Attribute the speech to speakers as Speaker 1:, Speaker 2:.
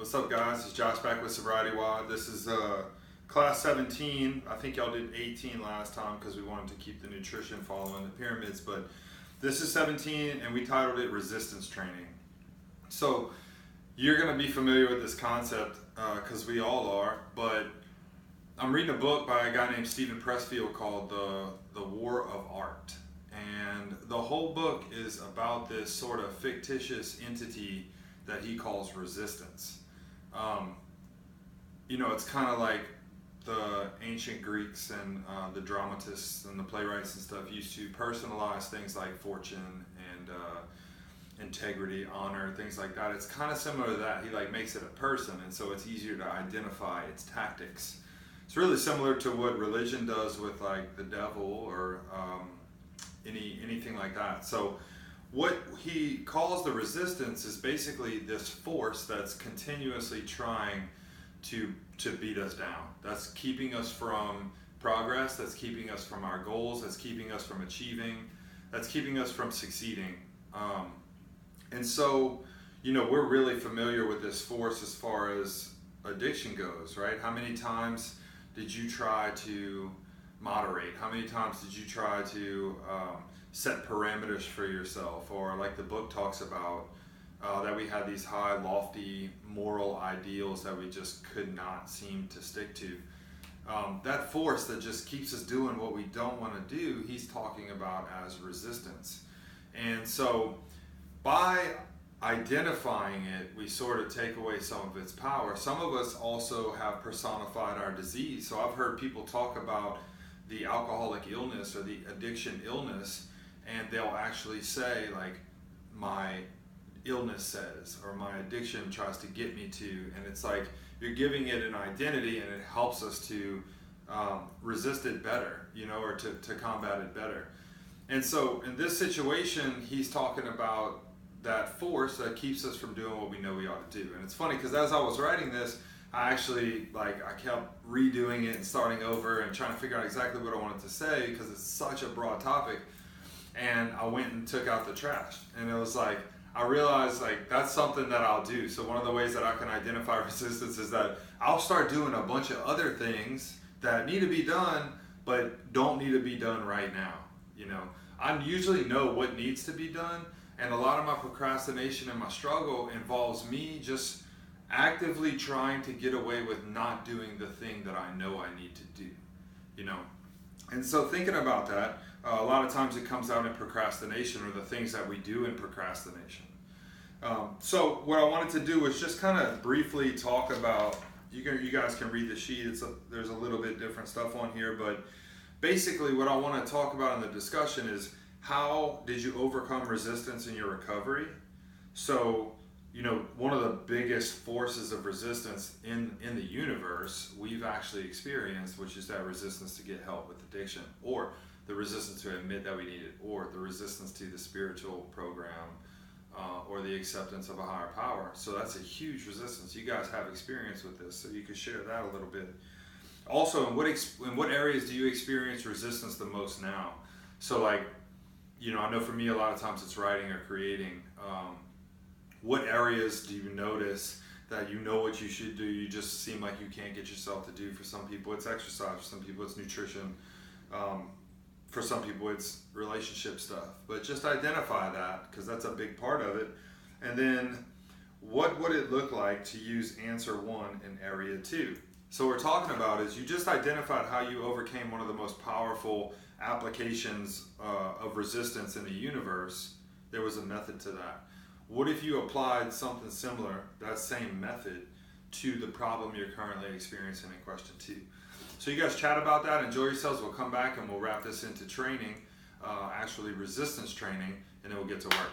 Speaker 1: What's up, guys? It's Josh back with SobrietyWoD. This is class 17. I think y'all did 18 last time because we wanted to keep the nutrition following the pyramids, but this is 17 and we titled it Resistance Training. So you're going to be familiar with this concept because we all are, but I'm reading a book by a guy named Steven Pressfield called The War of Art. And the whole book is about this sort of fictitious entity that he calls resistance. It's kind of like the ancient Greeks and the dramatists and the playwrights and stuff used to personalize things like fortune and integrity, honor, things like that. It's kind of similar to that. He makes it a person, and so it's easier to identify its tactics. It's really similar to what religion does with like the devil or anything like that. So what he calls the resistance is basically this force that's continuously trying to beat us down. That's keeping us from progress, that's keeping us from our goals, that's keeping us from achieving, that's keeping us from succeeding. And so, we're really familiar with this force as far as addiction goes, right? How many times did you try to moderate? How many times did you try to set parameters for yourself? Or like the book talks about, that we had these high, lofty moral ideals that we just could not seem to stick to. That force that just keeps us doing what we don't want to do, he's talking about as resistance. And so by identifying it, we sort of take away some of its power. Some of us also have personified our disease. So I've heard people talk about the alcoholic illness or the addiction illness, and they'll actually say like, my illness says, or my addiction tries to get me to, and it's like you're giving it an identity, and it helps us to resist it better, or to combat it better. And so in this situation, he's talking about that force that keeps us from doing what we know we ought to do. And it's funny because as I was writing this, I actually I kept redoing it and starting over and trying to figure out exactly what I wanted to say because it's such a broad topic. And I went and took out the trash, and it was like I realized that's something that I'll do. So one of the ways that I can identify resistance is that I'll start doing a bunch of other things that need to be done but don't need to be done right now. I usually know what needs to be done, and a lot of my procrastination and my struggle involves me just actively trying to get away with not doing the thing that I know I need to do. And so thinking about that, a lot of times it comes out in procrastination or the things that we do in procrastination. So what I wanted to do was just kind of briefly talk about, you guys can read the sheet, there's a little bit different stuff on here, but basically what I want to talk about in the discussion is how did you overcome resistance in your recovery? So, one of the biggest forces of resistance in the universe we've actually experienced, which is that resistance to get help with addiction, or the resistance to admit that we need it, or the resistance to the spiritual program, or the acceptance of a higher power. So that's a huge resistance. You guys have experience with this, so you could share that a little bit. Also, in what areas do you experience resistance the most now? So I know for me a lot of times it's writing or creating. What areas do you notice that you know what you should do, you just seem like you can't get yourself to do? For some people it's exercise, for some people it's nutrition, for some people it's relationship stuff. But just identify that, because that's a big part of it. And then what would it look like to use answer 1 in area 2? So what we're talking about is you just identified how you overcame one of the most powerful applications of resistance in the universe. There was a method to that. What if you applied something similar, that same method, to the problem you're currently experiencing in question 2? So you guys chat about that, enjoy yourselves. We'll come back and we'll wrap this into training, actually resistance training, and then we'll get to work.